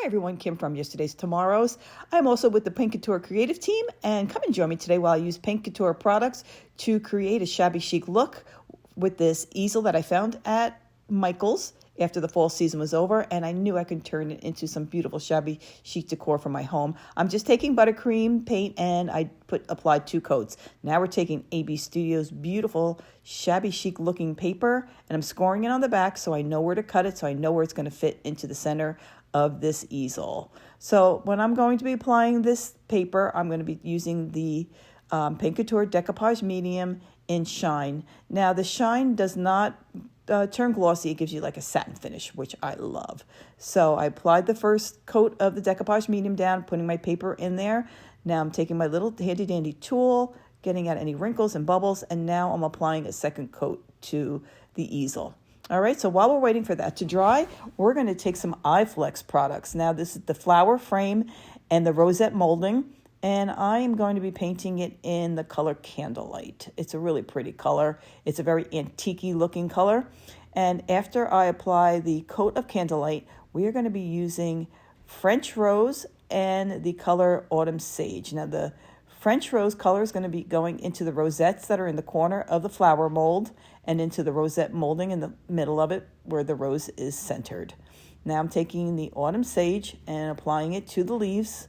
Hi everyone, Kim from Yesterday's Tomorrows. I'm also with the Paint Couture creative team, and come and join me today while I use Paint Couture products to create a shabby chic look with this easel that I found at Michael's after the fall season was over, and I knew I could turn it into some beautiful shabby chic decor for my home. I'm just taking buttercream paint and I applied 2 coats. Now we're taking AB Studio's beautiful shabby chic looking paper and I'm scoring it on the back so I know where to cut it, so I know where it's going to fit into the center of this easel. So when I'm going to be applying this paper, I'm going to be using the Paint Couture Decoupage Medium in Shine. Now the Shine does not turn glossy. It gives you like a satin finish, which I love. So I applied the first coat of the Decoupage Medium down, putting my paper in there. Now I'm taking my little handy dandy tool, getting out any wrinkles and bubbles, and now I'm applying a second coat to the easel. All right, so while we're waiting for that to dry, we're going to take some iFlex products. Now this is the flower frame and the rosette molding, and I am going to be painting it in the color Candlelight. It's a really pretty color. It's a very antique-y looking color. And after I apply the coat of Candlelight, we are going to be using French Rose and the color Autumn Sage. Now the French Rose color is going to be going into the rosettes that are in the corner of the flower mold and into the rosette molding in the middle of it where the rose is centered. Now I'm taking the Autumn Sage and applying it to the leaves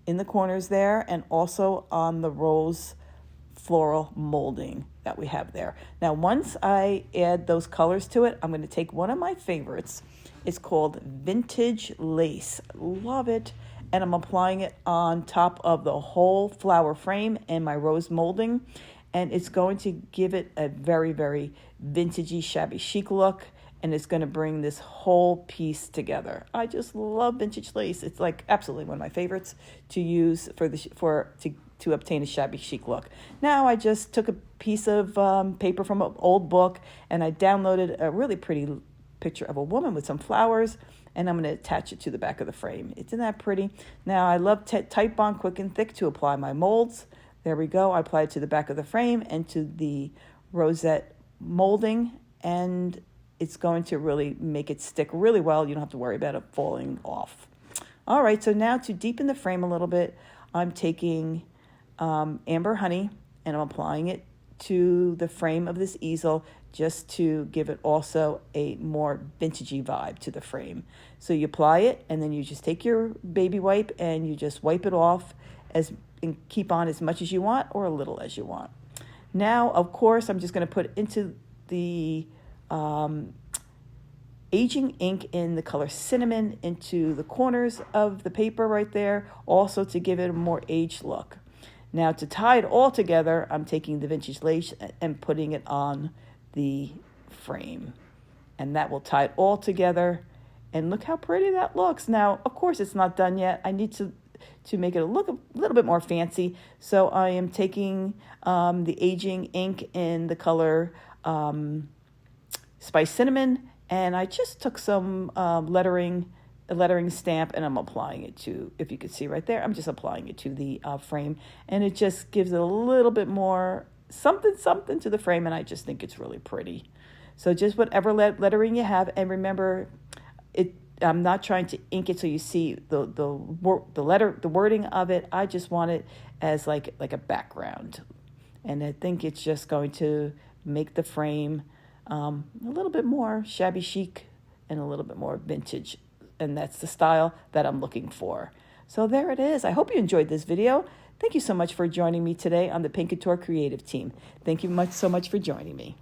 in the corners there and also on the rose floral molding that we have there. Now once I add those colors to it, I'm going to take one of my favorites. It's called Vintage Lace. Love it. And I'm applying it on top of the whole flower frame and my rose molding. And it's going to give it a very, very vintagey, shabby chic look. And it's going to bring this whole piece together. I just love vintage lace. It's like absolutely one of my favorites to use to obtain a shabby chic look. Now I just took a piece of paper from an old book and I downloaded a really pretty picture of a woman with some flowers, and I'm going to attach it to the back of the frame. Isn't that pretty? Now I love Type Bond Quick and Thick to apply my molds. There we go. I apply it to the back of the frame and to the rosette molding, and it's going to really make it stick really well. You don't have to worry about it falling off. All right, so now to deepen the frame a little bit, I'm taking Amber Honey and I'm applying it to the frame of this easel just to give it also a more vintagey vibe to the frame. So you apply it and then you just take your baby wipe and you just wipe it off and keep on as much as you want or a little as you want. Now, of course, I'm just going to put into the aging ink in the color Cinnamon into the corners of the paper right there, also to give it a more aged look. Now to tie it all together, I'm taking the vintage lace and putting it on the frame. And that will tie it all together. And look how pretty that looks. Now, of course, it's not done yet. I need to make it look a little bit more fancy. So I am taking the aging ink in the color Spice Cinnamon, and I just took some a lettering stamp, and I'm applying it to, if you could see right there, I'm just applying it to the frame, and it just gives it a little bit more something to the frame, and I just think it's really pretty. So just whatever lettering you have, and remember, I'm not trying to ink it so you see the wording of it. I just want it as like a background, and I think it's just going to make the frame a little bit more shabby chic and a little bit more vintage, and that's the style that I'm looking for. So there it is. I hope you enjoyed this video. Thank you so much for joining me today on the Paint Couture creative team. Thank you so much for joining me.